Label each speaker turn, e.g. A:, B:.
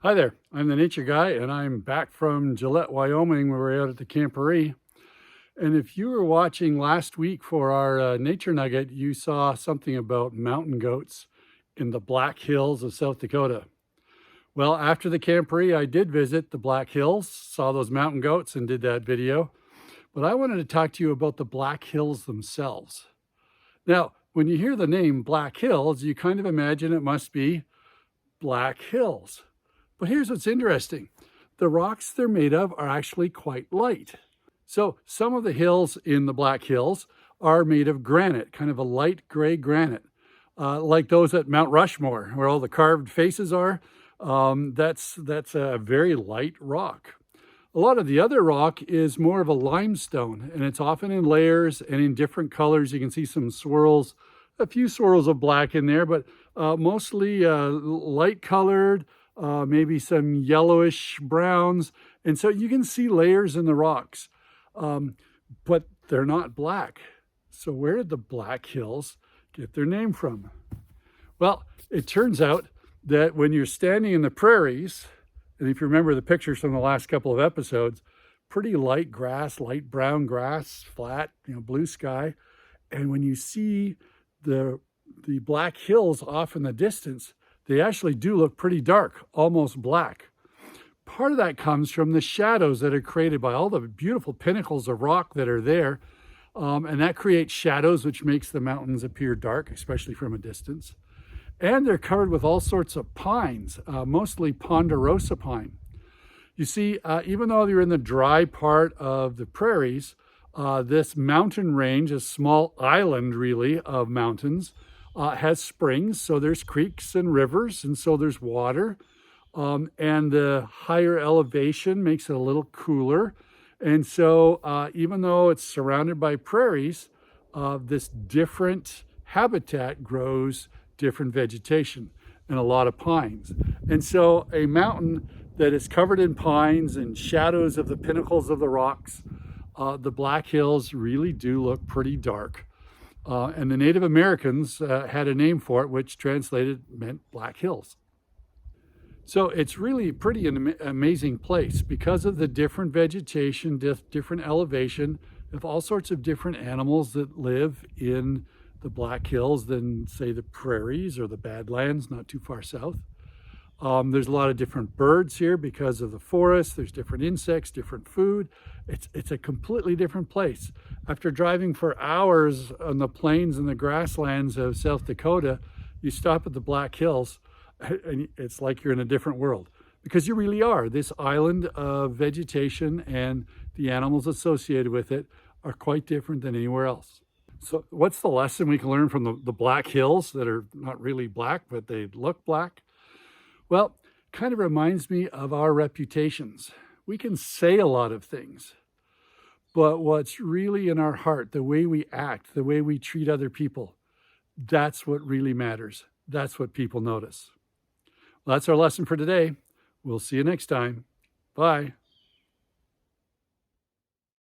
A: Hi there, I'm the Nature Guy, and I'm back from Gillette, Wyoming, where we're out at the camporee. And if you were watching last week for our Nature Nugget, you saw something about mountain goats in the Black Hills of South Dakota. Well, after the camporee, I did visit the Black Hills, saw those mountain goats, and did that video. But I wanted to talk to you about the Black Hills themselves. Now, when you hear the name Black Hills, you kind of imagine it must be Black Hills. But here's what's interesting. The rocks they're made of are actually quite light. So some of the hills in the Black Hills are made of granite, kind of a light gray granite, like those at Mount Rushmore, where all the carved faces are. That's a very light rock. A lot of the other rock is more of a limestone, and it's often in layers and in different colors. You can see some swirls, a few swirls of black in there, but mostly light colored, maybe some yellowish browns. And so you can see layers in the rocks, but they're not black. So where did the Black Hills get their name from? Well, it turns out that when you're standing in the prairies, and if you remember the pictures from the last couple of episodes, pretty light grass, light brown grass, flat, blue sky. And when you see the Black Hills off in the distance, they actually do look pretty dark, almost black. Part of that comes from the shadows that are created by all the beautiful pinnacles of rock that are there. And that creates shadows, which makes the mountains appear dark, especially from a distance. And they're covered with all sorts of pines, mostly ponderosa pine. You see, even though you're in the dry part of the prairies, this mountain range, a small island really of mountains, has springs, so there's creeks and rivers, and so there's water. And the higher elevation makes it a little cooler. And so even though it's surrounded by prairies, this different habitat grows different vegetation and a lot of pines. And so a mountain that is covered in pines and shadows of the pinnacles of the rocks, the Black Hills really do look pretty dark. And the Native Americans had a name for it, which translated meant Black Hills. So it's really pretty an amazing place because of the different vegetation, different elevation, of all sorts of different animals that live in the Black Hills than, say, the prairies or the Badlands, not too far south. There's a lot of different birds here because of the forest. There's different insects, different food. It's a completely different place. After driving for hours on the plains and the grasslands of South Dakota, you stop at the Black Hills, and it's like you're in a different world because you really are. This island of vegetation and the animals associated with it are quite different than anywhere else. So what's the lesson we can learn from the Black Hills that are not really black, but they look black? Well, kind of reminds me of our reputations. We can say a lot of things, but what's really in our heart, the way we act, the way we treat other people, that's what really matters. That's what people notice. Well, that's our lesson for today. We'll see you next time. Bye.